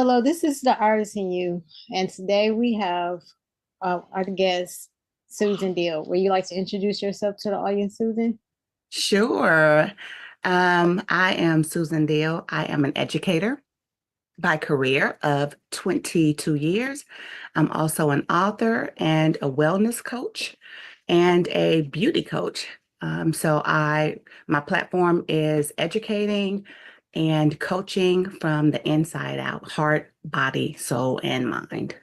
Hello, this is the artist in you, and today we have our guest, Susan Deal. Would you like to introduce yourself to the audience, Susan? Sure. I am Susan Deal. I am an educator by career of 22 years. I'm also an author and a wellness coach and a beauty coach. My platform is educating and coaching from the inside out, heart, body, soul, and mind.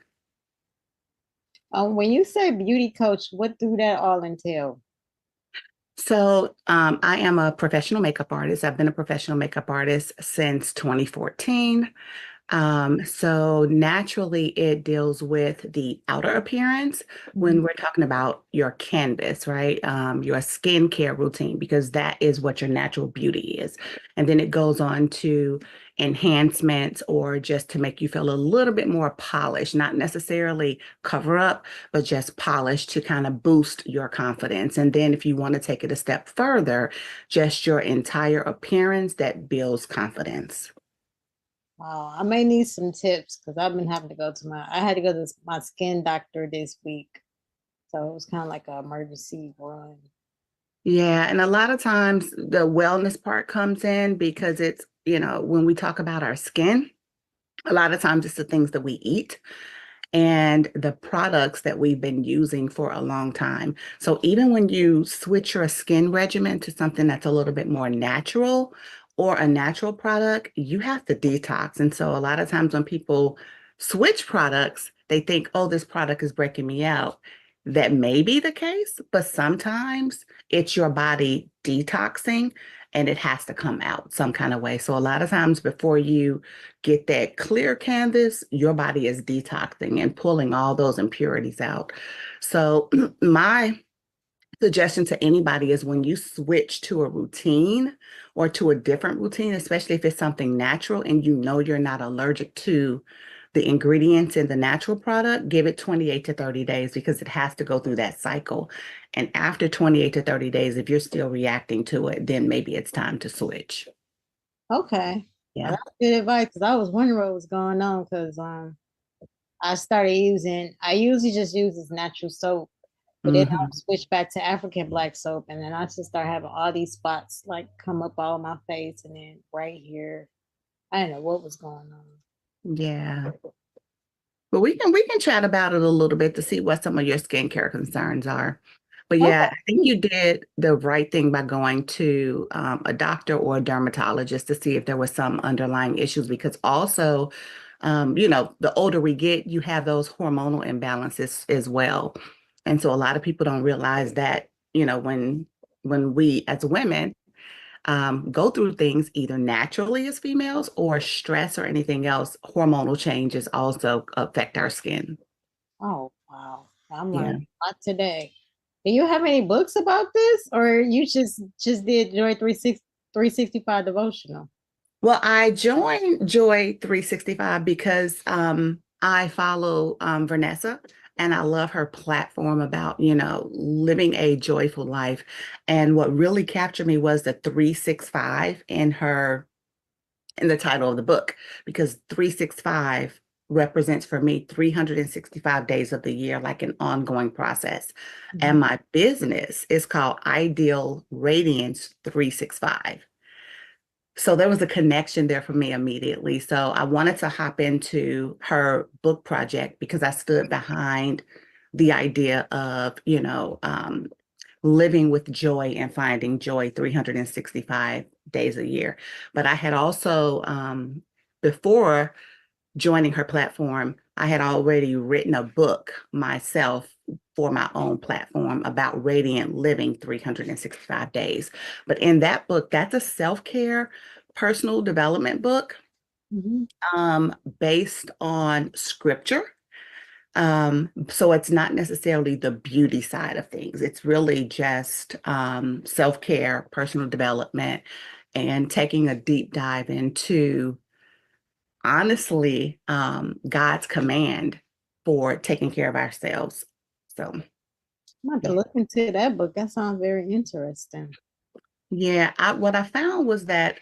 When you say beauty coach, what do that all entail? I am a professional makeup artist. I've been a professional makeup artist since 2014. So naturally, it deals with the outer appearance when Mhm. we're talking about your canvas, right? Your skincare routine, because that is what your natural beauty is. And then it goes on to enhancements or just to make you feel a little bit more polished, not necessarily cover up, but just polished to kind of boost your confidence. And then if you want to take it a step further, just your entire appearance that builds confidence. I may need some tips because I've been having to go to I had to go to my skin doctor this week. So it was kind of like an emergency run. Yeah, and a lot of times the wellness part comes in because when we talk about our skin, a lot of times it's the things that we eat and the products that we've been using for a long time. So even when you switch your skin regimen to something that's a little bit more natural or a natural product, you have to detox. And so a lot of times when people switch products, they think, oh, this product is breaking me out. That may be the case, but sometimes it's your body detoxing and it has to come out some kind of way. So a lot of times before you get that clear canvas, your body is detoxing and pulling all those impurities out. So, my suggestion to anybody is when you switch to a routine or to a different routine, especially if it's something natural and you know you're not allergic to the ingredients in the natural product, give it 28 to 30 days because it has to go through that cycle. And after 28 to 30 days, if you're still reacting to it, then maybe it's time to switch. Okay. Well, Yeah. that's good advice because I was wondering what was going on because I usually just use this natural soap. But then I Mhm. switched back to African black soap, and then I just start having all these spots like come up all my face, and then right here, I didn't know what was going on. Yeah. But we can chat about it a little bit to see what some of your skincare concerns are. But yeah, I think Okay. you did the right thing by going to a doctor or a dermatologist to see if there was some underlying issues because also, the older we get, you have those hormonal imbalances as well. And so a lot of people don't realize that, when we as women go through things either naturally as females or stress or anything else, hormonal changes also affect our skin. Oh wow, I'm learning Yeah. a lot today. Do you have any books about this, or you just did Joy 365 devotional? Well, I joined Joy 365 because I follow Vanessa and I love her platform about, living a joyful life. And what really captured me was the 365 in the title of the book, because 365 represents for me 365 days of the year, like an ongoing process. And Mhm. my business is called Ideal Radiance 365. So there was a connection there for me immediately. So I wanted to hop into her book project because I stood behind the idea of, living with joy and finding joy 365 days a year. But I had also, before joining her platform, I had already written a book myself for my own platform about radiant living 365 days. But in that book, that's a self-care personal development book Mhm. based on scripture. So it's not necessarily the beauty side of things. It's really just self-care, personal development, and taking a deep dive into honestly God's command for taking care of ourselves. So I'm about to yeah. look into that book. That sounds very interesting. Yeah, what I found was that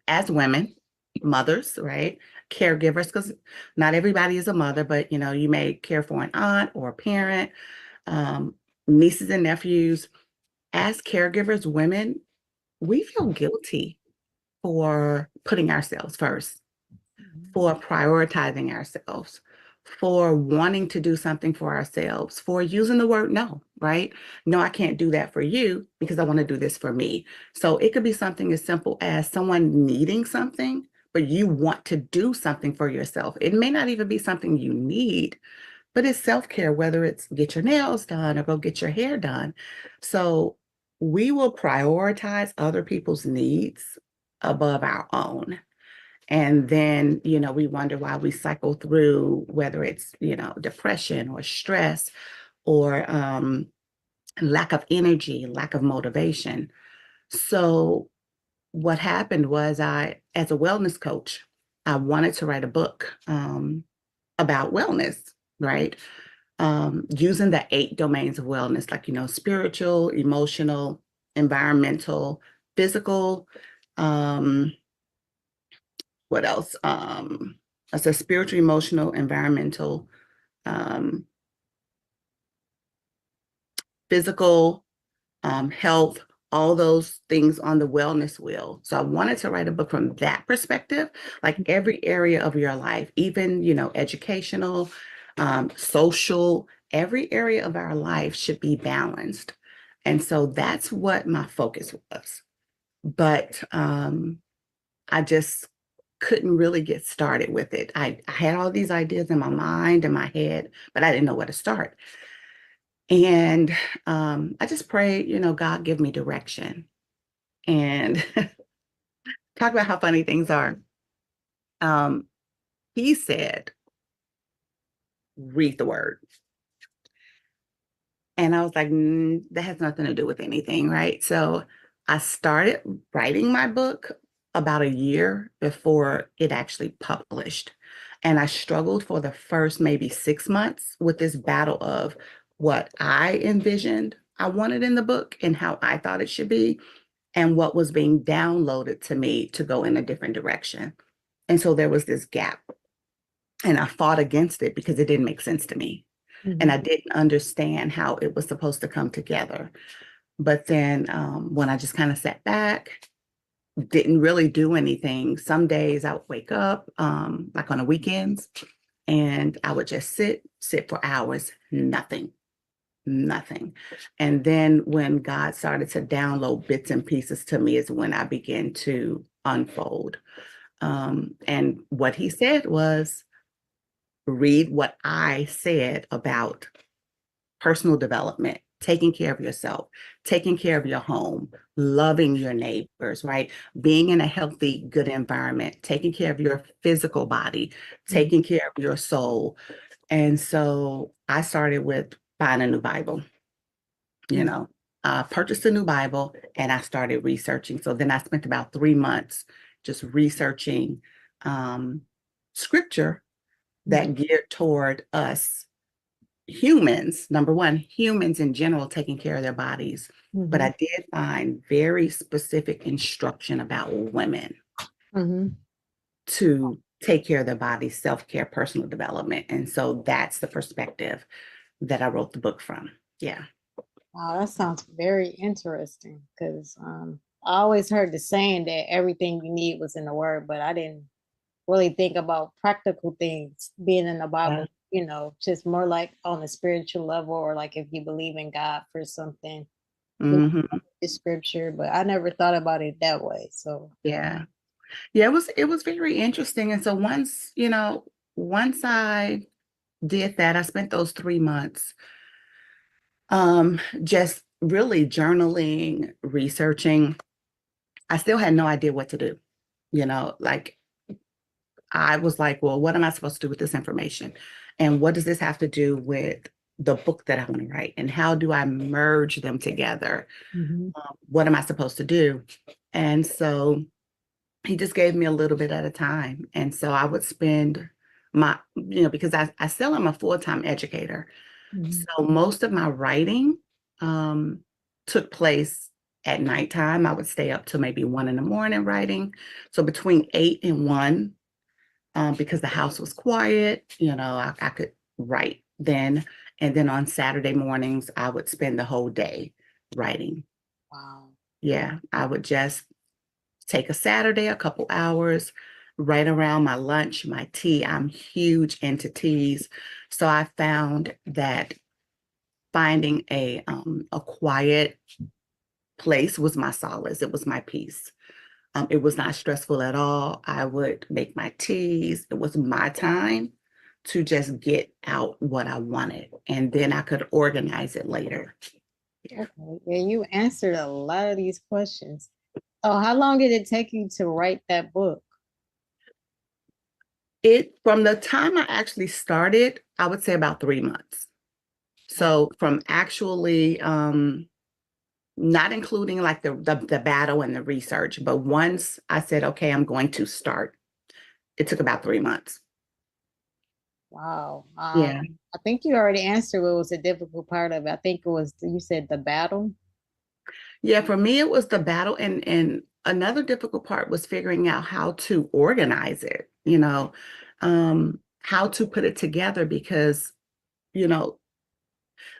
as women, mothers, right? caregivers, because not everybody is a mother, but you may care for an aunt or a parent, um, nieces and nephews. As caregivers, women, we feel guilty for putting ourselves first, Mhm. for prioritizing ourselves, for wanting to do something for ourselves, for using the word no, right? No, I can't do that for you because I want to do this for me. So it could be something as simple as someone needing something, but you want to do something for yourself. It may not even be something you need, but it's self-care, whether it's get your nails done or go get your hair done. So we will prioritize other people's needs above our own. And then, we wonder why we cycle through, whether it's, depression or stress or lack of energy, lack of motivation. So what happened was as a wellness coach, I wanted to write a book about wellness, right? Using the 8 domains of wellness, like, spiritual, emotional, environmental, physical, um, what else? I said spiritual, emotional, environmental, um, physical, health, all those things on the wellness wheel. So I wanted to write a book from that perspective, like every area of your life, even, educational, social, every area of our life should be balanced. And so that's what my focus was. But I just couldn't really get started with it. I had all these ideas in my mind and my head, but I didn't know where to start. And I just prayed, God, give me direction. And talk about how funny things are. Um, he said, read the word. And I was like, that has nothing to do with anything, right? So I started writing my book about a year before it actually published. And I struggled for the first maybe 6 months with this battle of what I envisioned I wanted in the book and how I thought it should be, and what was being downloaded to me to go in a different direction. And so there was this gap. And I fought against it because it didn't make sense to me. And Mhm. I didn't understand how it was supposed to come together. But then when I just kind of sat back, didn't really do anything. Some days I would wake up, like on the weekends, and I would just sit for hours, nothing, nothing. And then when God started to download bits and pieces to me is when I began to unfold. And what he said was, read what I said about personal development, taking care of yourself, taking care of your home, loving your neighbors, right? Being in a healthy, good environment, taking care of your physical body, Mhm. taking care of your soul. And so I started with buying a new Bible, you Mhm. know, purchased a new Bible and I started researching. So then I spent about 3 months just researching scripture Mhm. that geared toward us humans, number one, humans in general taking care of their bodies. But Mhm. I did find very specific instruction about women Mhm. to take care of their bodies, self-care, personal development. And so that's the perspective that I wrote the book from. Yeah. Wow, that sounds very interesting because I always heard the saying that everything you need was in the word, but I didn't really think about practical things being in the Yeah. Bible, just more like on a spiritual level or like if you believe in God for something, Hmm. the scripture, but I never thought about it that way. So, Yeah. Yeah, it was very interesting. And so once I did that, I spent those 3 months just really journaling, researching. I still had no idea what to do. Like I was like, well, what am I supposed to do with this information? And what does this have to do with the book that I want to write? And how do I merge them together? mhm, What am I supposed to do? And so he just gave me a little bit at a time. And so I would spend because I still am a full-time educator. mhm, So most of my writing um, took place at nighttime. I would stay up till maybe 1 in the morning writing. So between 8 and 1, because the house was quiet. I could write then. And then on Saturday mornings, I would spend the whole day writing. Wow. Yeah, I would just take a Saturday, a couple hours, right around my lunch, my tea. I'm huge into teas. So I found that finding a quiet place was my solace. It was my peace. It was not stressful at all. I would make my teas. It was my time to just get out what I wanted, and then I could organize it later. Yeah. Okay. Yeah, you answered a lot of these questions. Oh, how long did it take you to write that book? It from the time I actually started, I would say about 3 months. Oh, So from actually not including like the battle and the research, but once I said, okay, I'm going to start, it took about 3 months. wow. Yeah. I think you already answered what was the difficult part of it. I think it was, you said the battle. Yeah, for me it was the battle, and another difficult part was figuring out how to organize it, how to put it together because, you know,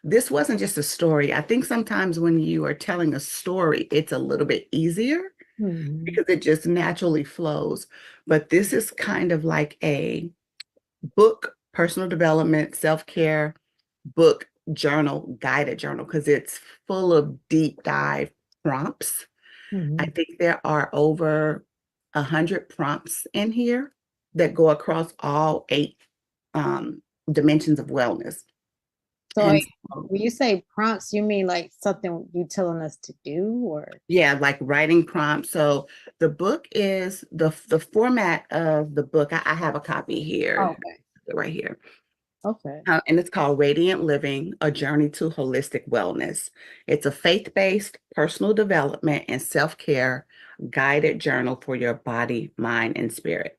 this wasn't just a story. I think sometimes when you are telling a story, it's a little bit easier Mhm. because it just naturally flows. But this is kind of like a book, personal development, self-care book journal, guided journal, because it's full of deep dive prompts. I Mhm. think there are over 100 prompts in here that go across all 8 dimensions of wellness. So And so, when you say prompts, you mean like something you telling us to do or? yeah, like writing prompts. So the book is the format of the book. I have a copy here, Okay. right here. Okay. And it's called Radiant Living, A Journey to Holistic Wellness. It's a faith-based personal development and self-care guided journal for your body, mind, and spirit.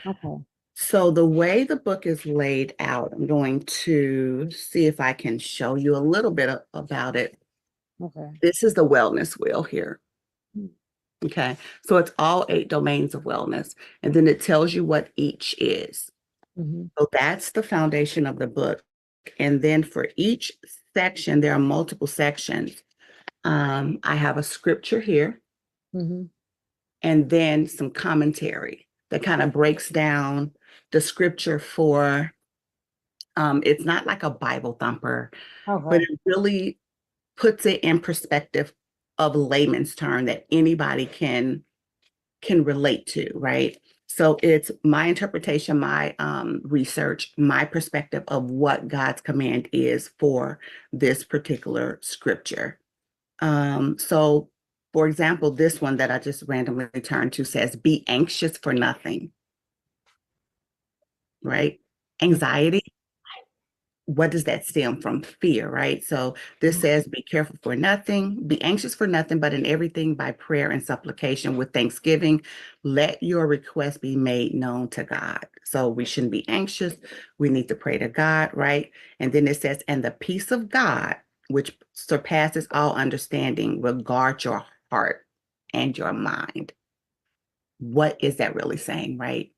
Okay. So the way the book is laid out, I'm going to see if I can show you a little bit about it. Okay. This is the wellness wheel here. Okay. So it's all 8 domains of wellness. And then it tells you what each is. Mm-hmm. So that's the foundation of the book. And then for each section, there are multiple sections. I have a scripture here Mm-hmm. and then some commentary that kind of breaks down the scripture for, it's not like a Bible thumper, but Okay. it really puts it in perspective of layman's term that anybody can relate to, right? So it's my interpretation, my research, my perspective of what God's command is for this particular scripture. So, for example, this one that I just randomly turned to says, "Be anxious for nothing," right? Anxiety, what does that stem from? Fear, right? So this says, be careful for nothing, be anxious for nothing, but in everything by prayer and supplication with thanksgiving, let your request be made known to God. So we shouldn't be anxious. We need to pray to God, right? And then it says, and the peace of God, which surpasses all understanding, will guard your heart and your mind. What is that really saying, right?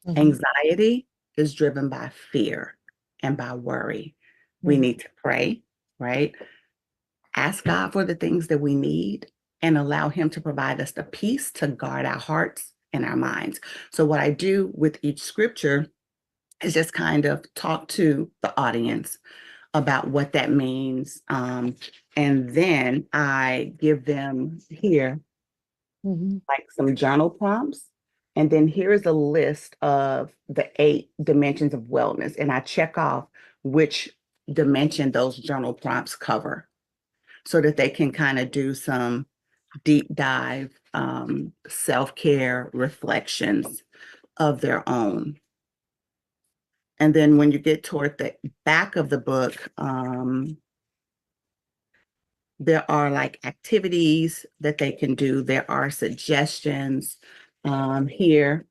Mm-hmm. Anxiety is driven by fear and by worry. We Mm-hmm. need to pray, right? Ask God for the things that we need and allow Him to provide us the peace to guard our hearts and our minds. So, what I do with each scripture is just kind of talk to the audience about what that means. And then I give them here Mm-hmm. like some journal prompts. And then here is a list of the 8 dimensions of wellness. And I check off which dimension those journal prompts cover so that they can kind of do some deep dive self-care reflections of their own. And then when you get toward the back of the book, there are like activities that they can do. There are suggestions. Here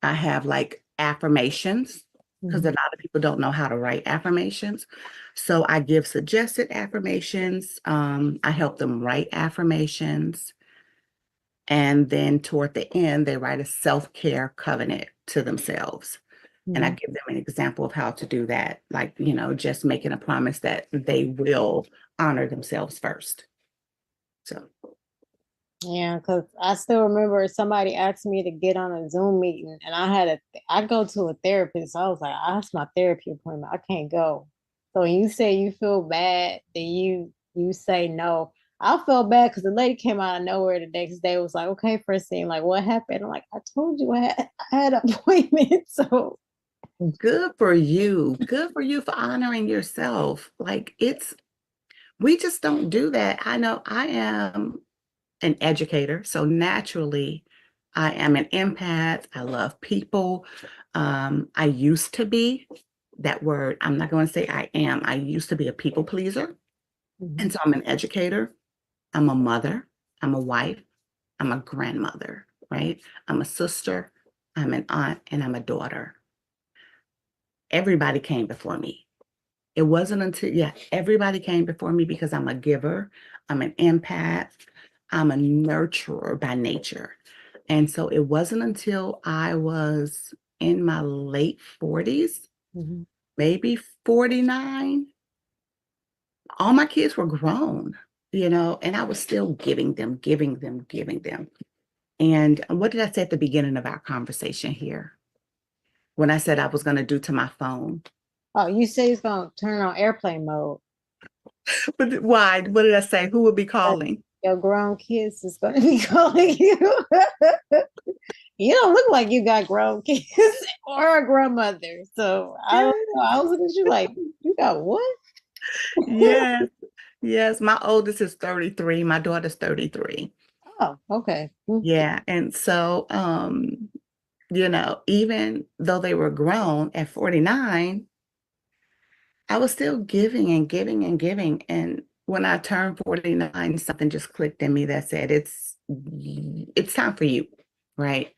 I have like affirmations because a Mm-hmm. lot of people don't know how to write affirmations. So I give suggested affirmations. I help them write affirmations. And then toward the end, they write a self-care covenant. to themselves. And I Mhm. give them an example of how to do that, like, just making a promise that they will honor themselves first. So, Yeah, because I still remember somebody asked me to get on a Zoom meeting, and I go to a therapist. I was like, that's my therapy appointment. I can't go. So when you say you feel bad, then you say no. I felt bad because the lady came out of nowhere the next day. Was like, okay, Francine, like what happened? I'm like, I told you I had an appointment. So good for you. Good for you for honoring yourself. Like, we just don't do that. I know I am an educator, so naturally, I am an empath. I love people. I used to be that word. I'm not going to say I am. I used to be a people pleaser. And Mhm. so I'm an educator. I'm a mother. I'm a wife. I'm a grandmother, right? I'm a sister. I'm an aunt, and I'm a daughter. Everybody came before me. It wasn't until, yeah, everybody came before me because I'm a giver, I'm an empath, I'm a nurturer by nature. And so it wasn't until I was in my late 40s, Mhm. maybe 49, all my kids were grown, and I was still giving them, giving them, giving them. And what did I say at the beginning of our conversation here when I said I was going to do to my phone? Oh, you say it's gonna turn on airplane mode. But why? What did I say? Who would be But calling? your grown kids is gonna be calling you. You don't look like you got grown kids or a grandmother. So I don't know. I was looking at you like, you got what? Yes, yes. My oldest is 33. My daughter's 33. Oh, okay. Yeah. And so, even though they were grown at 49, I was still giving and giving and giving. And when I turned 49, something just clicked in me that said, it's time for you, right?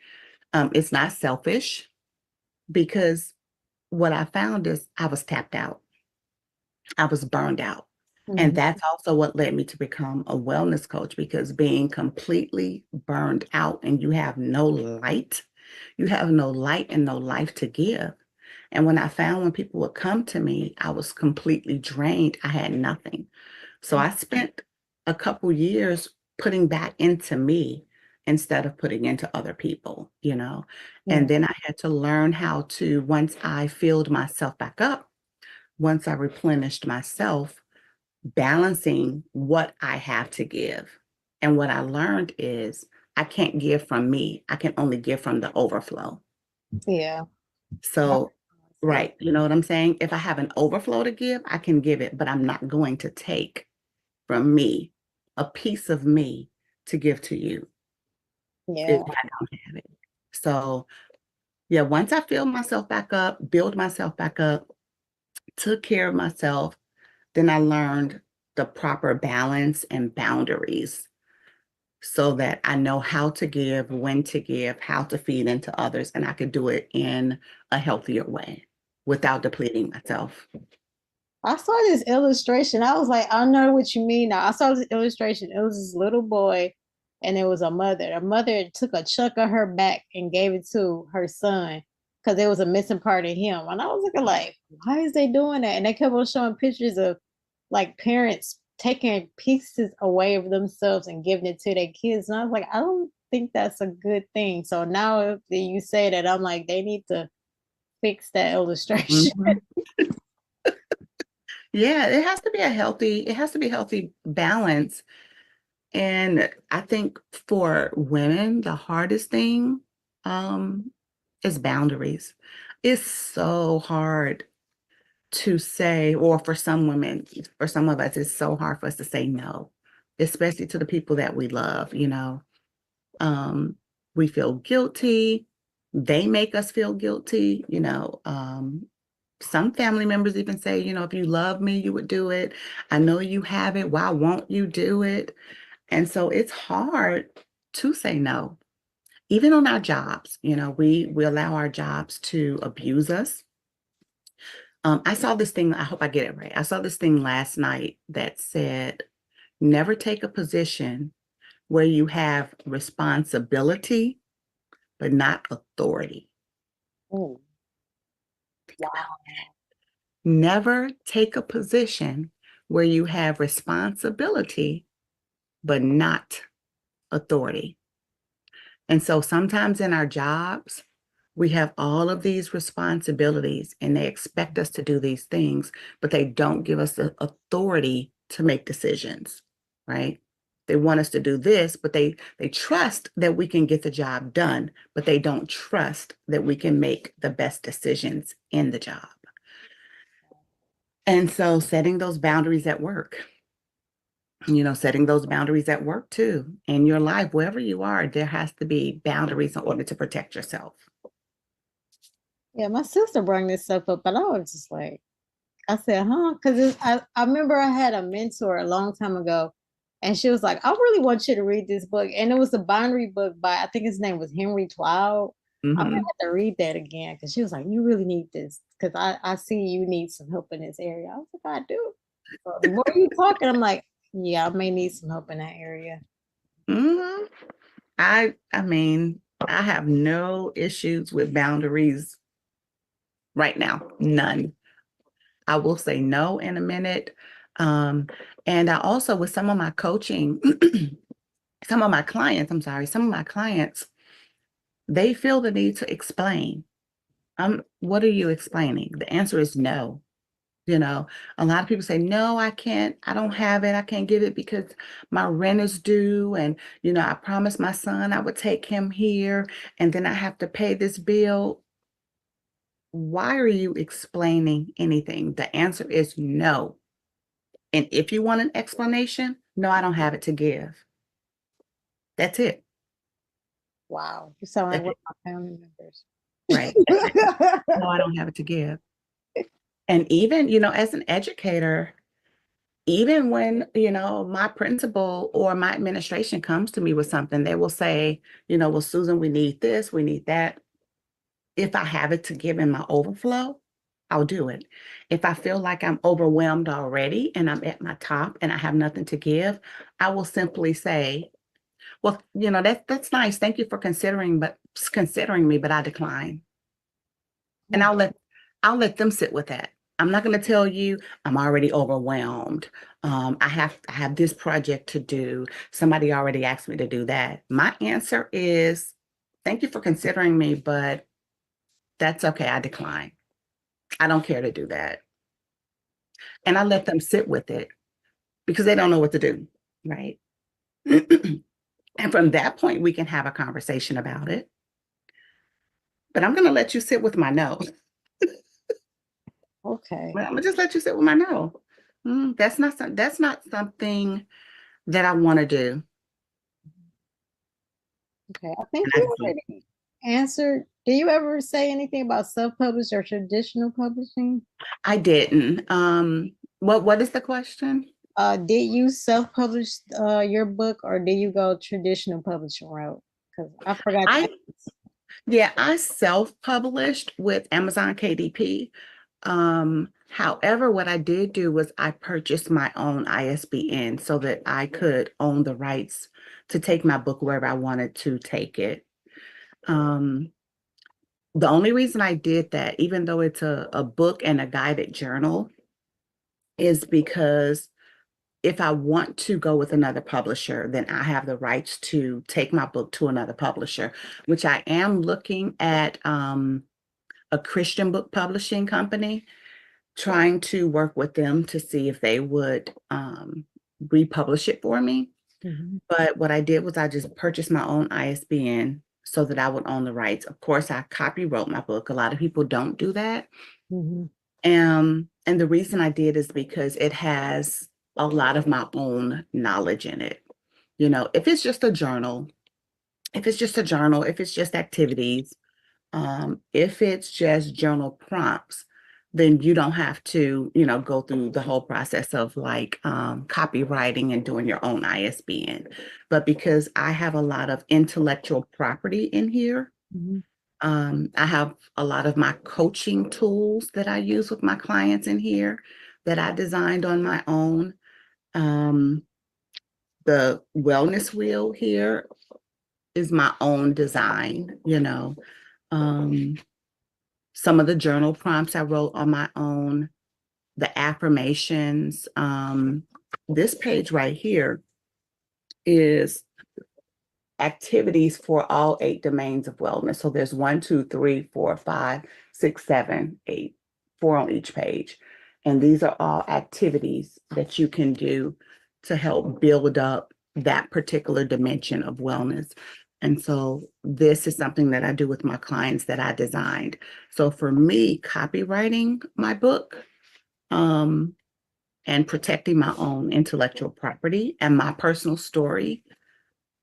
It's not selfish because what I found is I was tapped out. I was burned out. And Mhm. that's also what led me to become a wellness coach because being completely burned out and you have no light and no life to give. And when I found when people would come to me, I was completely drained. I had nothing. So I spent a couple years putting back into me instead of putting into other people. And Yeah, then I had to learn how to, once I filled myself back up, once I replenished myself, balancing what I have to give. And what I learned is I can't give from me. I can only give from the overflow. yeah. So, right, you know what I'm saying? If I have an overflow to give, I can give it, but I'm not going to take from me a piece of me to give to you if Yeah. I don't have it. So, yeah, once I filled myself back up, build myself back up, took care of myself, then I learned the proper balance and boundaries so that I know how to give, when to give, how to feed into others, and I could do it in a healthier way without depleting myself. I saw this illustration. I was like, I know what you mean now. I saw this illustration. It was this little boy, and it was a mother. The mother took a chunk of her back and gave it to her son because there was a missing part of him. And I was looking like, why is they doing that? And they kept on showing pictures of like parents taking pieces away of themselves and giving it to their kids. And I was like, I don't think that's a good thing. So now if you say that, I'm like, they need to fix that illustration. Mhm. Yeah, it has to be a healthy balance. And I think for women, the hardest thing um, is boundaries. It's so hard to say, or for some women, for some of us, it's so hard for us to say no, especially to the people that we love. Um, we feel guilty. They make us feel guilty. Some family members even say, if you love me, you would do it. I know you have it. Why won't you do it? And so it's hard to say no. Even on our jobs, we allow our jobs to abuse us. I saw this thing, I hope I get it right. I saw this thing last night that said, never take a position where you have responsibility, but not authority. Oh, Think about wow. it. Never take a position where you have responsibility but not authority. And so sometimes in our jobs, we have all of these responsibilities and they expect us to do these things, but they don't give us the authority to make decisions, right? They want us to do this, but they trust that we can get the job done, but they don't trust that we can make the best decisions in the job. And so setting those boundaries at work, setting those boundaries at work too, in your life, wherever you are, there has to be boundaries in order to protect yourself. Yeah, my sister brought this stuff up, but I was just like, I said, huh? Because I remember I had a mentor a long time ago, and she was like, I really want you to read this book. And it was a boundary book by, I think his name was Henry Cloud. I'm gonna Hmm. have to read that again because she was like, you really need this because I see you need some help in this area. I was like, I do. So the more you talking, I'm like, yeah, I may need some help in that area. Hmm. I mean, I have no issues with boundaries right now. None. I will say no in a minute. Um, and I also with some of my coaching, some of my clients, I'm sorry, some of my clients, they feel the need to explain. What are you explaining? The answer is no. You know, a lot of people say, no, I can't, I don't have it, I can't get it because my rent is due. And, I promised my son I would take him here, and then I have to pay this bill. Why are you explaining anything? The answer is no. And if you want an explanation, no, I don't have it to give. That's it. Wow, you sound like That's one it. of my family members. Right. No, I don't have it to give. And even, as an educator, even when, my principal or my administration comes to me with something, they will say, well, Susan, we need this, we need that. If I have it to give in my overflow, I'll do it. If I feel like I'm overwhelmed already and I'm at my top and I have nothing to give, I will simply say, well, that's nice. Thank you for considering me, but I decline. And Oh, I'll let them sit with that. I'm not going to tell you I'm already overwhelmed. I have this project to do. Somebody already asked me to do that. My answer is thank you for considering me, but that's okay. I decline. I don't care to do that. And I let them sit with it because they don't know what to do. Right. And from that point, we can have a conversation about it. But I'm going to let you sit with my no. okay. Well, I'm gonna just let you sit with my no. That's not something that I want to do. Okay. I think And I you do. already answered. Do you ever say anything about self-published or traditional publishing? I didn't. What is the question? Did you self-publish your book or did you go traditional publishing route? Because I forgot to I ask. Yeah, I self-published with Amazon KDP. However, what I did do was I purchased my own ISBN so that I could own the rights to take my book wherever I wanted to take it. Um, the only reason I did that, even though it's a book and a guided journal, is because if I want to go with another publisher, then I have the rights to take my book to another publisher, which I am looking at a Christian book publishing company, trying to work with them to see if they would republish it for me. Mhm, But what I did was I just purchased my own ISBN so that I would own the rights. Of course, I copywrote my book. A lot of people don't do that. mhm, And the reason I did is because it has a lot of my own knowledge in it. If it's just a journal, if it's just activities, if it's just journal prompts, then you don't have to, go through the whole process of like copywriting and doing your own ISBN. But because I have a lot of intellectual property in here, mhm, I have a lot of my coaching tools that I use with my clients in here that I designed on my own. Um, the wellness wheel here is my own design. Um, Some of the journal prompts I wrote on my own, the affirmations. This page right here is activities for all 8 domains of wellness. So there's 1, 2, 3, 4, 5, 6, 7, 8, 4 on each page. And these are all activities that you can do to help build up that particular dimension of wellness. And so this is something that I do with my clients that I designed. So for me, copywriting my book, and protecting my own intellectual property and my personal story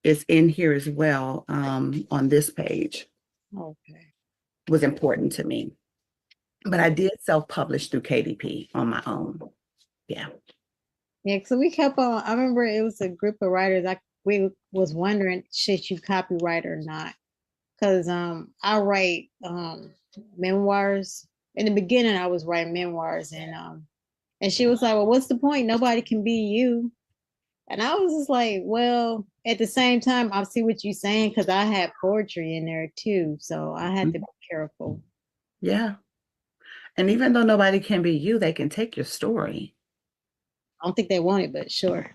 is in here as well, on this page, Okay. was important to me. But I did self-publish through KDP on my own. Yeah. Yeah, so we kept on. I remember it was a group of writers. We was wondering should you copyright or not? Because I write memoirs. In the beginning, I was writing memoirs, and she was like, "Well, what's the point? Nobody can be you." And I was just like, "Well, at the same time, I see what you're saying because I had poetry in there too, so I had to be careful." Yeah. And even though nobody can be you, they can take your story. I don't think they want it, but sure.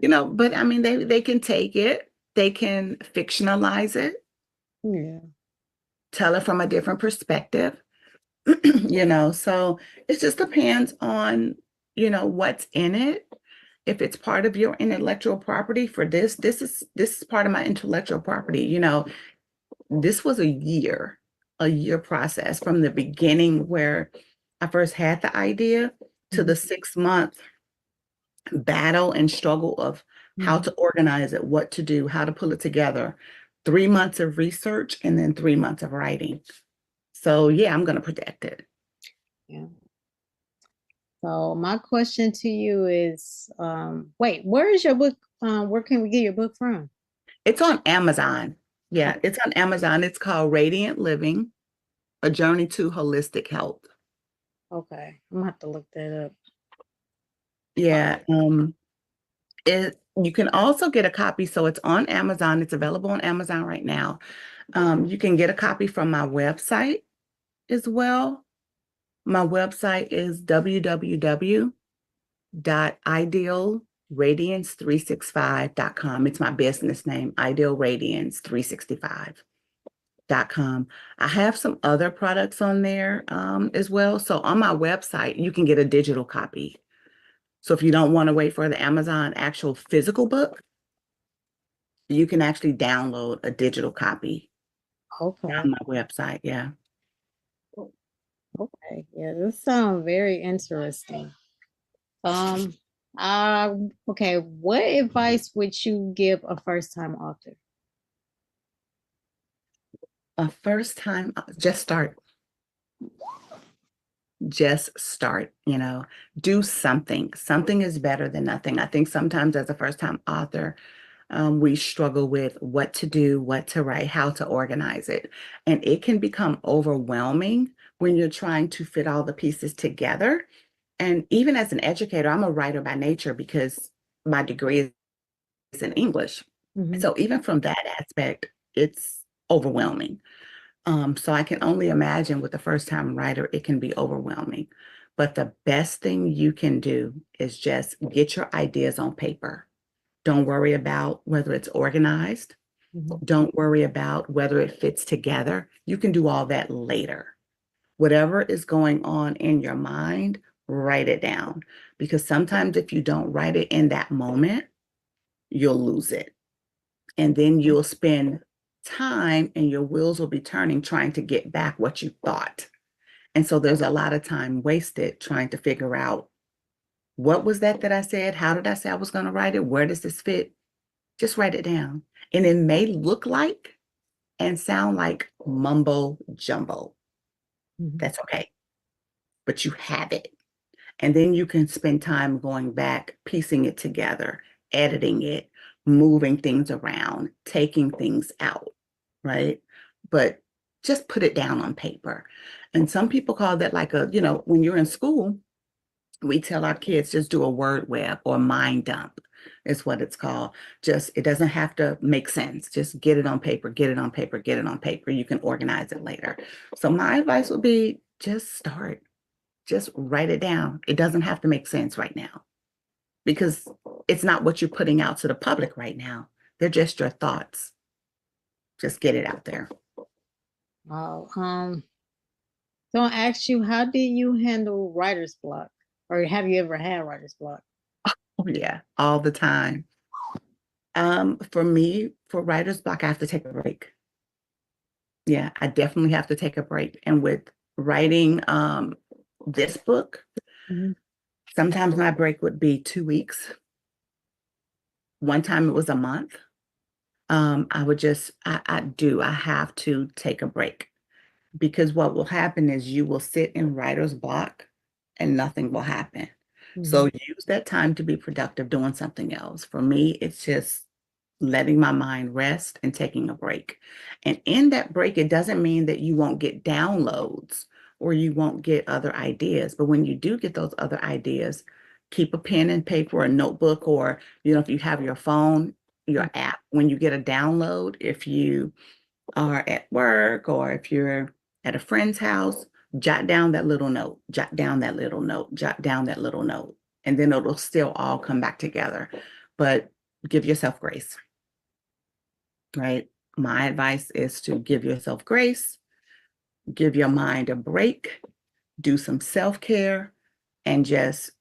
But I mean, they can take it, they can fictionalize it, Yeah. tell it from a different perspective, so it just depends on, what's in it. If it's part of your intellectual property for this is part of my intellectual property. This was a year process from the beginning where I first had the idea to Mhm. the 6 month battle and struggle of how Mhm. to organize it, what to do, how to pull it together. 3 months of research and then 3 months of writing. So yeah, I'm going to protect it. Yeah. So my question to you is, wait, where is your book? Where can we get your book from? It's on Amazon. Oh, Yeah, it's on Amazon. It's called Radiant Living, A Journey to Holistic Health. okay, I'm gonna have to look that up. Yeah, you can also get a copy. So it's on Amazon. It's available on Amazon right now. You can get a copy from my website as well. My website is www.idealradiance365.com. It's my business name, idealradiance365.com. I have some other products on there, as well. So on my website, you can get a digital copy. So if you don't want to wait for the Amazon actual physical book, you can actually download a digital copy Okay, on my website. Yeah. okay, yeah, this sounds very interesting. Um, uh, okay, what advice would you give a first-time author? A first time, just start. Just start, do something. Something is better than nothing. I think sometimes as a first time author, we struggle with what to do, what to write, how to organize it. And it can become overwhelming when you're trying to fit all the pieces together. And even as an educator, I'm a writer by nature because my degree is in English. Mhm. So even from that aspect, it's overwhelming. So I can only imagine with a first time writer, it can be overwhelming. But the best thing you can do is just get your ideas on paper. Don't worry about whether it's organized. Mhm. Don't worry about whether it fits together. You can do all that later. Whatever is going on in your mind, write it down. Because sometimes if you don't write it in that moment, you'll lose it. And then you'll spend time and your wheels will be turning trying to get back what you thought. And so there's a lot of time wasted trying to figure out what was that I said? How did I say I was going to write it? Where does this fit? Just write it down. And it may look like and sound like mumbo jumbo. Mhm. That's okay. But you have it. And then you can spend time going back, piecing it together, editing it, moving things around, taking things out, right? But just put it down on paper. And some people call that like when you're in school, we tell our kids just do a word web or mind dump. is what it's called. Just, it doesn't have to make sense. Just get it on paper, get it on paper, get it on paper. You can organize it later. So my advice would be just start, just write it down. It doesn't have to make sense right now because it's not what you're putting out to the public right now. They're just your thoughts. Just get it out there. Oh, so I asked you, how did you handle writer's block? Or have you ever had writer's block? Oh, yeah, all the time. For me, for writer's block, I have to take a break. Yeah, I definitely have to take a break. And with writing this book, Mhm. sometimes my break would be 2 weeks. One time it was a month. I would just, I have to take a break because what will happen is you will sit in writer's block and nothing will happen. So Mhm. use that time to be productive doing something else. For me, it's just letting my mind rest and taking a break. And in that break, it doesn't mean that you won't get downloads or you won't get other ideas. But when you do get those other ideas, keep a pen and paper or a notebook, or, if you have your phone, your app, when you get a download, if you are at work or if you're at a friend's house, jot down that little note, jot down that little note, jot down that little note, and then it'll still all come back together. But give yourself grace, right? My advice is to give yourself grace, give your mind a break, do some self care, and just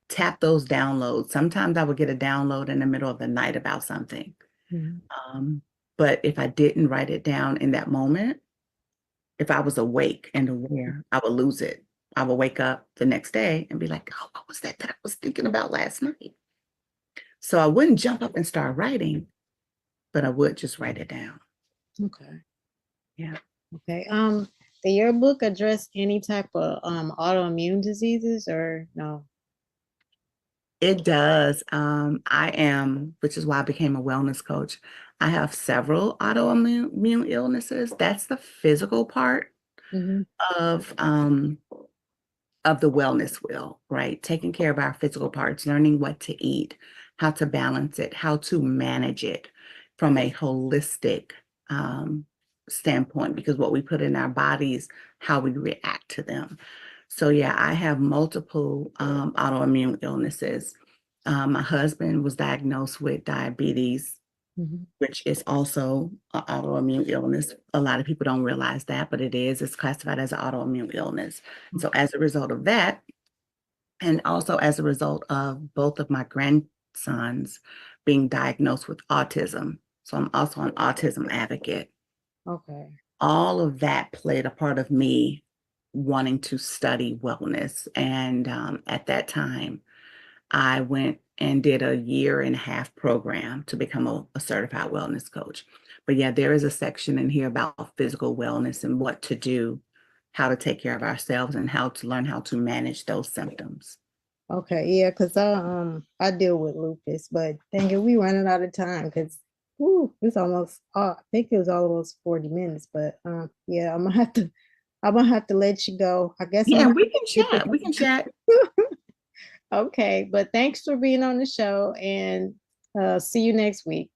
tap those downloads. Sometimes I would get a download in the middle of the night about something. Mhm. Um, but if I didn't write it down in that moment, if I was awake and aware, I would lose it. I would wake up the next day and be like, oh, what was that I was thinking about last night? So I wouldn't jump up and start writing, but I would just write it down. Okay. Yeah. Okay. Did your book address any type of autoimmune diseases or no? It does. Which is why I became a wellness coach. I have several autoimmune illnesses. That's the physical part Hmm. of the wellness wheel, right? Taking care of our physical parts, learning what to eat, how to balance it, how to manage it from a holistic um, standpoint, because what we put in our bodies, how we react to them. So, yeah, I have multiple autoimmune illnesses. My husband was diagnosed with diabetes, Hmm. which is also an autoimmune illness. A lot of people don't realize that, but it is. It's classified as an autoimmune illness. And so as a result of that, and also as a result of both of my grandsons being diagnosed with autism, so I'm also an autism advocate. Okay. All of that played a part of me wanting to study wellness. And at that time, I went and did a year and a half program to become a certified wellness coach. But yeah, there is a section in here about physical wellness and what to do, how to take care of ourselves, and how to learn how to manage those symptoms. Okay. Yeah, because I deal with lupus, but dang it, we running out of time because it's almost I think it was almost 40 minutes, but yeah, I'm gonna have to let you go. I guess I'm Yeah, gonna we can get chat. We can chat. okay, but thanks for being on the show and see you next week.